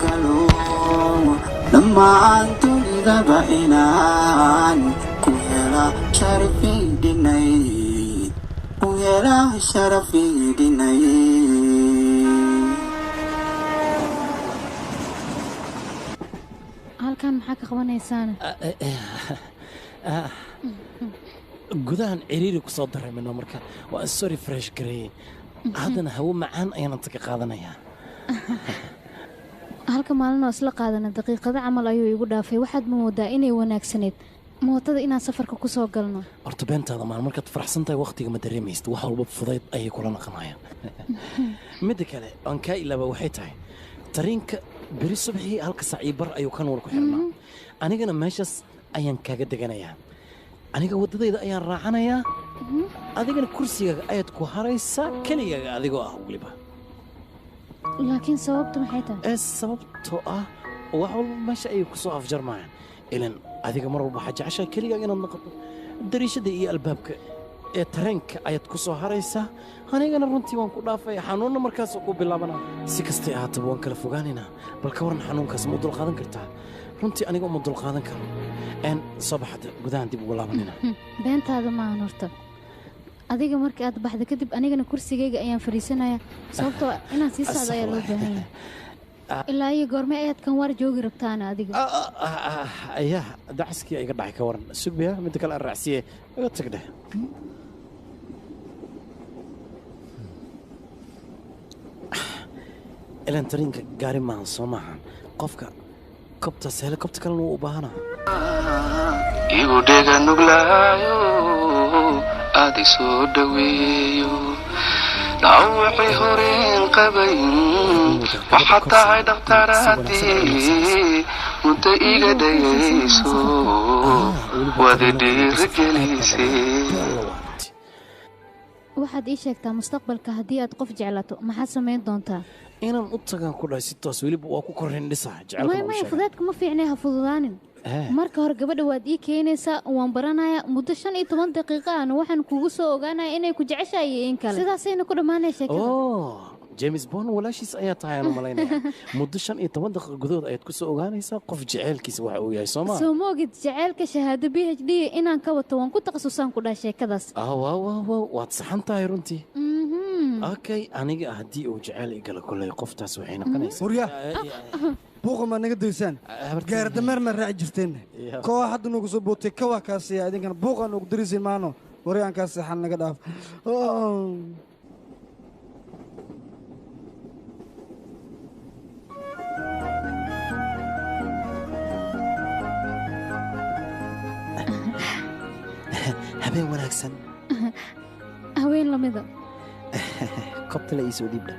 قالوا لما أنتم ذبائنان كويلا شرفي ديني كويلا شرفي ديني halkan maxaa ka qabanaysaana gudahan ciriiri ku soo dareemino marka waa sorry fresh gareeyey haddana hawo macaan ayaan inta ka qaadanayaa halka maalin oo isla qaadana daqiiqado camal ayuu igu dhaafay waxaad ma moodaa inay wanaagsaneed mootada inaan safarka ku soo galno horta beentaada maan markaad faraxsan tahay waqtiga ma dareemaysid wax walba fudayd ayay kula naqanayaan midda kale aan kaa ilaaba waxay tahay tariinka beri subaxii halka saac iyo bar ayuu ka nuur ku xirnaa anigana meeshaas ayaan kaaga deganayaa aniga waddadayda ayaan raacanayaa adigana kursigaaga ayaad ku haraysaa keligaaga adigoo ah weliba laakiin sababtu maxay tahay sababtoo ah wax walba meesha ayay ku soo afjarmayaan ilan adiga mar walba waxaa jeceshaa keligaaga inaad noqoto dariishada iyo albaabka ee tareenka ayaad ku soo haraysaa anigana runtii waan ku dhaafaya xanuunna markaasoo ku bilaabanaa si kastay ahaataba waan kala fogaanaynaa bal ka waran xanuunkaas ma dulqaadan kartaa runtii aniga uma dulqaadan karo soo baxda gudahan dib ugu laabanina beentaada maahan horta adiga markii aad baxda kadib anigana kursigayga ayaan fadhiisanayaa sababtoo inaan sii socdo ayaa loo baahan yahay ilaa iyo goorme ayaad kan waar joogi rabtaana adiga ayaa dacaskii iga dhacay ka waran sugbaya midda kale aan raacsiye iga tagdheh ilan tariinka gaari maahan soo maahan qofka kobtaas helikobta kalena wuu u baahanaa igu dhega nuglaayo aad i soo dhaweeyo dhaawacii horeen qabay waxaad tahay dhakhtaradii muddo iga dhagayso wada dhiirigelisay waxaad ii sheegtaa mustaqbalka haddii aad qof jeclato maxaad samayn doontaa inaan u tagaan ku dhahay si toos weliba waa ku korrin dhisaa maya fudaadka ma fiicnay ha fududaanin marka hore gabadha waad ii keenaysaa waan baranayaa muddo 15 daqiiqo ahna waxaan kugu soo ogaanaya inay ku jeceshahay in kale sidaasayna ku dhammaanay sheekada james bond walaashiis ayaa tahay aan malaynaya muddo 15 daqiiqo gudahood ayaad ku soo ogaanaysaa qof jaceylkiisa waxa uu yahay Soomaa soo moogid jaceylka shahaado PhD inaan ka wato waan ku takhasusaan ku dhahay sheekadaas waad saxan tahay runtii okay aniga haddii uu jaceyl igala kulay qoftaas waxay noqonaysaa waryaa buuqa ma naga daysaan gaar dameer ma raaci jirteen koox hadda nagu soo bootay kawa kaasiya idinkana buuqa nagu darisin maano wariyaan kaas saxan naga dhaaf habeen wanaagsan haween lamida kobta la ii soo dhiibdha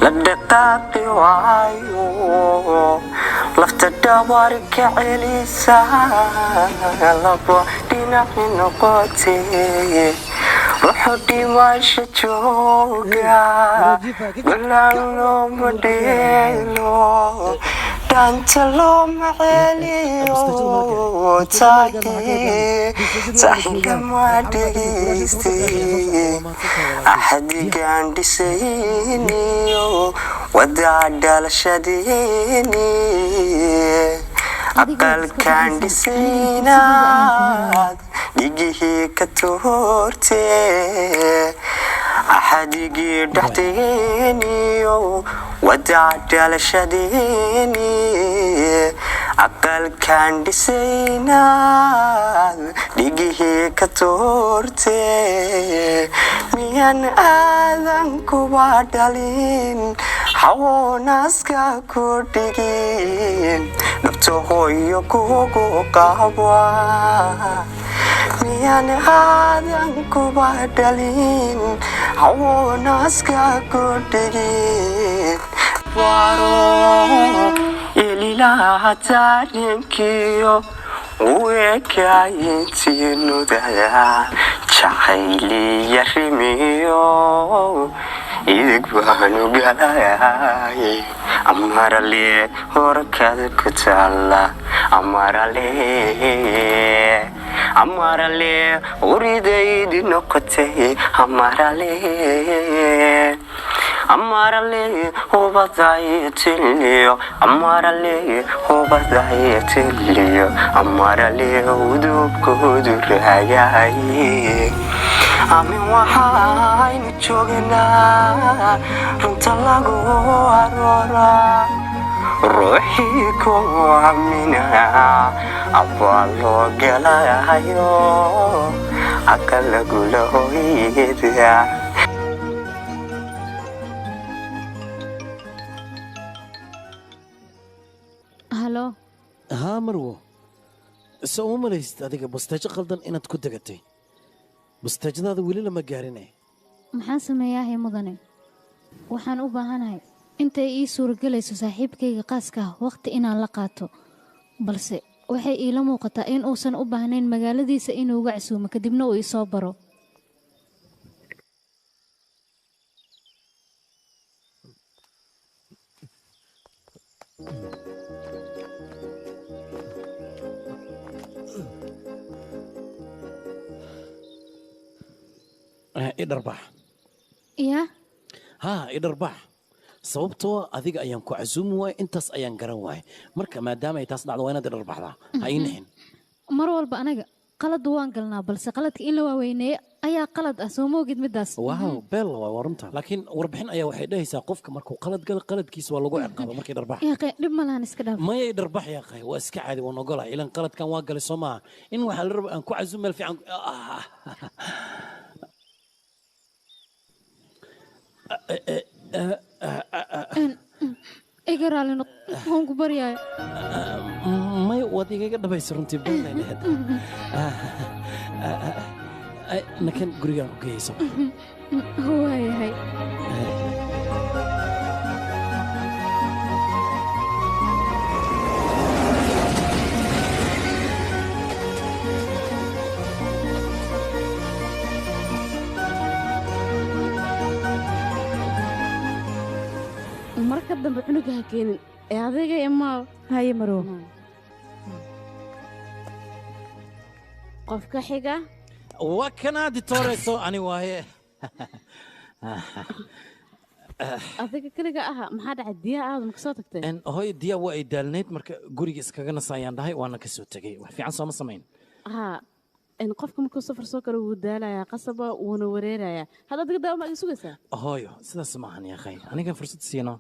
la dhaqaaqi waayo lafta dhawarka celisa labo dhinaci noqotee ruuxu dhimasha jooga balaan looma dheelo dhaanta looma celiyo taagama dhegaystay axadigaan dhisayniyo wadaa dhalashadiini aqalkaan dhisaynaad dhigihii ka toortee axadigii dhaxteeniyo wadaa dhalashadiini aqalkaan dhisaynaad dhigihii ka toortee miyaan aadan kuba dhalin xawoonaska ku dhigin dhabto hooyo kugu qaba miyaan aadan kuba dhalin xawoonaska ku dhigin waro elilaha taariinkiyo weekayintiinudaya jacayliya rimiyo idig baanu galayay amarale horkada ku taala amarale uridaydi noqotay amarale amarale hubadaya tiliyo amarale hubadaya tiliyo amarale udubkoodu raagaye amin waxaynu joognaa runta lagu arooraa ruuxii ku amina abaa loo galayo aqal lagula hooyada halo haa marwo soo uma malaysid adiga bustaajo qaldan inaad ku degatay bustaajadaada weli lama gaarine maxaan sameeyaa mudane waxaan u baahanahay intay ii suuragelayso saaxiibkayga qaaska ah waqti inaan la qaato balse waxay iila muuqataa in uusan u baahnayn magaaladiisa inuu uga casuumo kadibna uu isoo baro idharbax yaa haa idharbax sababtoo adiga ayaan ku casuumi waay intaas ayaan garan waay marka maadaama ay taas dhacdo waa inaad idharbaxdaa ha ii nixin mar walba anaga qaladu waan galnaa balse qaladka in la waaweyneeyo ayaa qalad ah soo moogid midaas waaw beel waa runta laakiin warbixin ayaa waxay dhahaysaa qofka markuu qalad galo qaladkiisa waa lagu ciqaaba markay dharbax yaaqay dhib ma lahan iska dhaaf maya dharbax yaaqay waa iska caadi waan ogolahay ilan qaladkan waa galay soo maaha in waxaa la raba aan ku casuumi meel fiican iga raalino waan ku baryaaya may waad igaga dhabaysa runtii beelnayd nakan gurigaan ku geyayso waayahay marka dambe cunuga ha keenin ee adayga imaa haye marow qofka xiga waa kanaa ditoreyso ani waaye adiga keliga aha maxaa dhacay diyaa aadam ka soo tagtay hooy diyaa waa ay daalnayd marka guriga iskaga nasaayaan dhahay waana ka soo tegey wax fiican sooma samayn haa qofka markuu safar soo kale wuu daalayaa qasaba wuuna wareerayaa hadda adiga daawama iga sugaysaa hooyo sidaas maahan yaakhay anigan fursad siino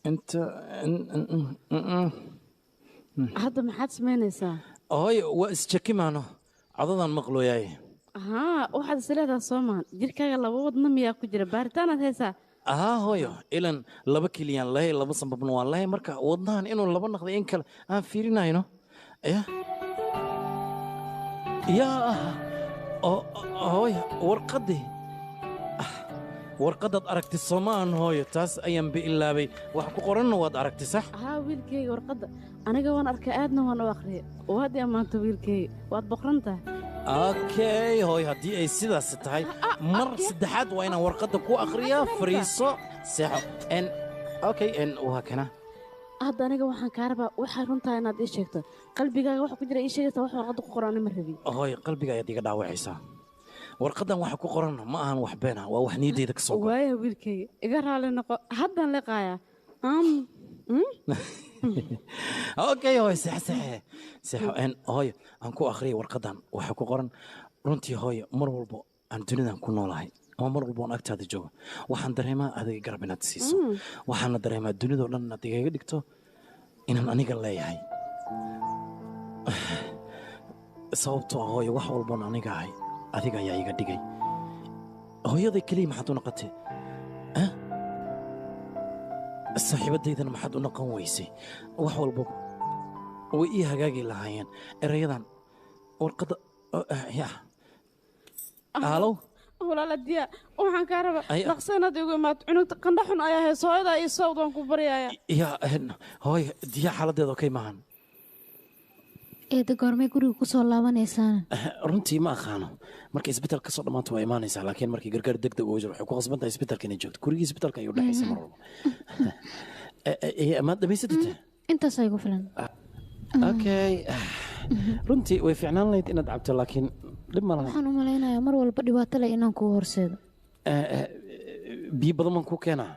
inta hadda maxaad samaynaysaa hooyo waa isjakimaano codadaan maqlooyaay haa waxaad isleedaha soo mahan jirkaaga laba wadna miyaa ku jira baaritaanaad haysaa haa hooyo ilan laba keliyaan lahay laba sambabna waan lahay marka wadnahan inuu laba naqday in kale aan fiirinayno yaa hooyo warqaddaad aragti soomaan hooyo taas ayaan biilaabay wax ku qoranna waad aragti sax haa wiilkayga warqadda aniga waan arkay aadna waan u akhriyay waad i ammaanto wiilkayga waad boqran tahay okay hooy haddii ay sidaas tahay mar saddexaad waa inaan warqadda ku akhriyaa fariiso seexo okay waa kana hadda aniga waxaan kaa rabaa waxay runtaa inaad ii sheegto qalbigaaga waxa ku jira ii sheegaysaa wax warqadda ku qoran ma rabin hooy qalbiga ayaad iga dhaawacaysaa warqaddan waxa ku qoran ma ahan wax been ah waa wax niyaddayda ka soo go'ay waaya wiilkayga iga raali noqo haddaan liqaaya okay hooy seexo hooyo aan ku akhriyay warqaddan waxa ku qoran runtii hooyo mar walbo aan dunidan ku noolahay ama mar walbo aan agtaada joogo waxaan dareemaa adiga garab inaad siiso waxaana dareemaa dunidoo dhan inaad igaga dhigto inaan aniga leeyahay sababtoo hooyo wax walboon aniga ahay adiga ayaa iga dhigay hooyaday keliya maxaad u noqotay saaxiibadaydana maxaad u noqon weysay wax walba way ii hagaagi lahaayeen erayadan warqadda halow walaala diya waxaan kaa rabaa dhaqso inaad igu imaad cunugta qandha xun ayaa hayso hooyadaa ii sawd waan ku baryaaya hooy diya xaaladdeeda okay maahan eeda goormay guriga ku soo laabanaysaana runtii ma aqaano markay isbitaal ka soo dhammaanto waa imaanaysaa laakiin markii gargaar degdeg ugu jiro waxay ku qasban tahay isbitaalka inay joogto gurigii isbitaalka ayuu dhexaysa mar walba maad dhamaysatite intaas aygu filan okay runtii way fiicnaan lahayd inaad cabto laakiin dhib ma laha waxaan u malaynayaa mar walba dhibaato leh inaan kuu horseedo biyo badan baan kuu keenaa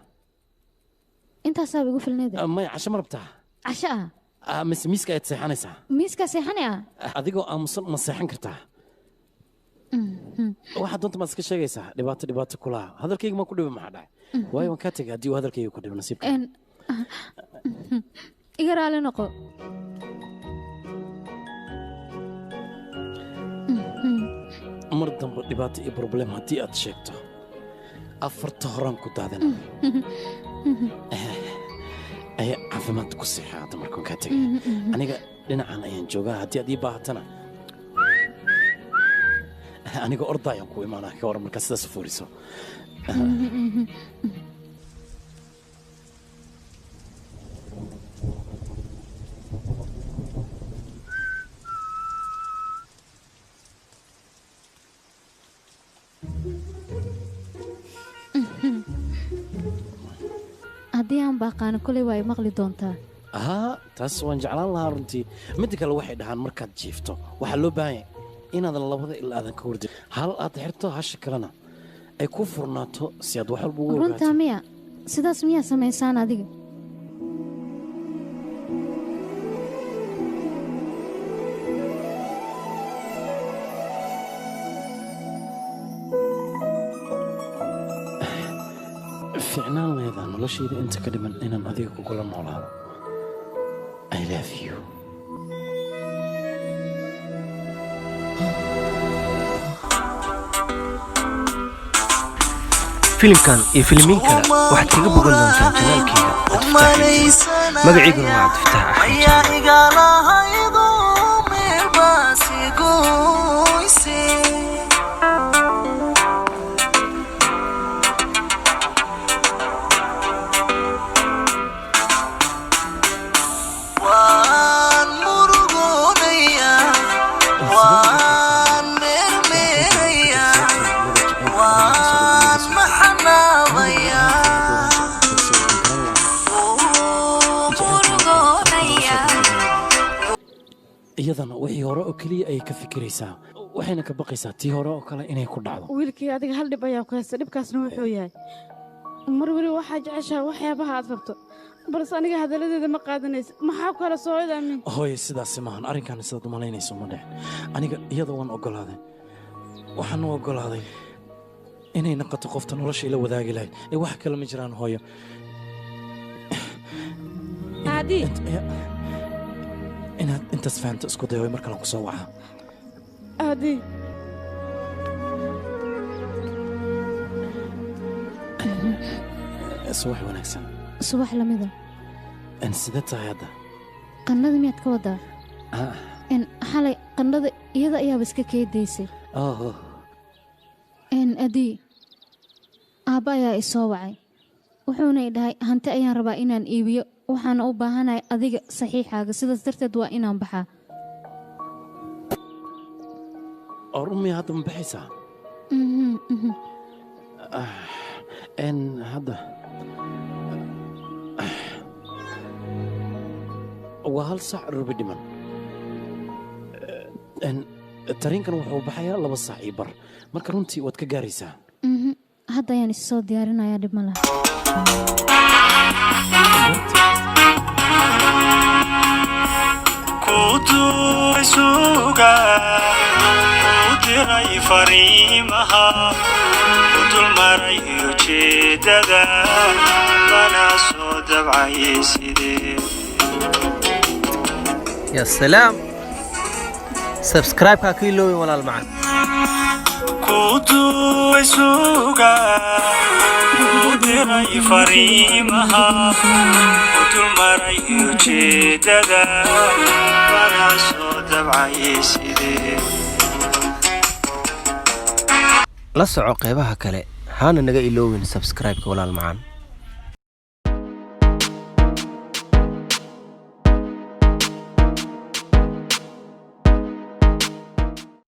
intaasaaba igu filneeda maya casho ma rabtaa casho mise miiska ayaad seexanaysaa miiskaa seexani adigoo aamusan ma seexan kartaa waxaad doonta maad iska sheegaysaa dhibaato kulaha hadalkayga maa ku dhiba maxaa dhacay waayo waan kaa tegay haddii uu hadalkayga ku dhibo nasiibka iga raali noqo mar dambe dhibaato iyo problem haddii aad sheegto afarta horaan ku daadina ayaa caafimaad ku seexaa hadda markaan kaa tegay aniga dhinacan ayaan joogaa haddii aad ii baahatana aniga orda ayaan ku imaanaa ka waran markaa sidaas fooriso haddii aan baaqaano koley waa i maqli doontaa taas waan jeclaan lahaa runtii midda kale waxay dhahaan markaad jiifto waxaa loo baahan yahay inaadan labada ilaa aadan ka hordin hal aad xirto hasha kalena ay ku furnaato si aad wax walba ugu ogaato runtaa miya sidaas miyaa samaysaan adiga ficnaan leedaa noloshayda inta ka dhiman inaan adiga kugula noolaado I love you filimkan iyo filimiin kale waxaad kaga bogan doontaan janaalkeyga magaciiguna waa cabdifataax iyadana wixii hore oo keliya ayay ka fikiraysaa waxayna ka baqaysaa tii hore oo kale inay ku dhacdo wiilkii adiga hal dhib ayaa ku haysta dhibkaasna wuxuu yahay mar weli waxaa jeceshaha waxyaabaha aad rabto balse aniga hadalladeeda ma qaadanaysa maxaa ku kala soo idaamin hooye sidaasi maahan arrinkan sidaad umalaynayso ma dhicin aniga iyada waan ogolaaday waxaan u ogolaaday inay noqoto qofta nolosha ila wadaagi lahayd ee wax kale ma jiraan hooyo inaad intaas fahamto isku dayo mar kale ku soo waca aadi subax wanaagsan subax lamida sidee tahay hadda qannada miyaad ka wadaa xalay qannada iyada ayaaba iska keedaysay adii aabba ayaa i soo wacay wuxuuna i dhahay hanti ayaan rabaa inaan iibiyo waxaana u baahanahay adiga saxiixaaga sidaas darteed waa inaan baxaa orumia hadda ma baxaysaa hadda waa hal saac rubi dhiman tariinkan wuxuu baxayaa 2 saac iyo bar marka runtii waad ka gaaraysaa hadda ayaan is soo diyaarinayaa dhib ma laha kutusuga udiray fariimaha udul maray ujeedada lana soo dabcay sidee يا سلام سبسكرايب كاكيلو ولا المعن kutusuga udiray fariimaha udul maray ujeedada lana soo dabcay sidee la soco qeybaha kale haana naga iloowin subscribe-ka walaal macaan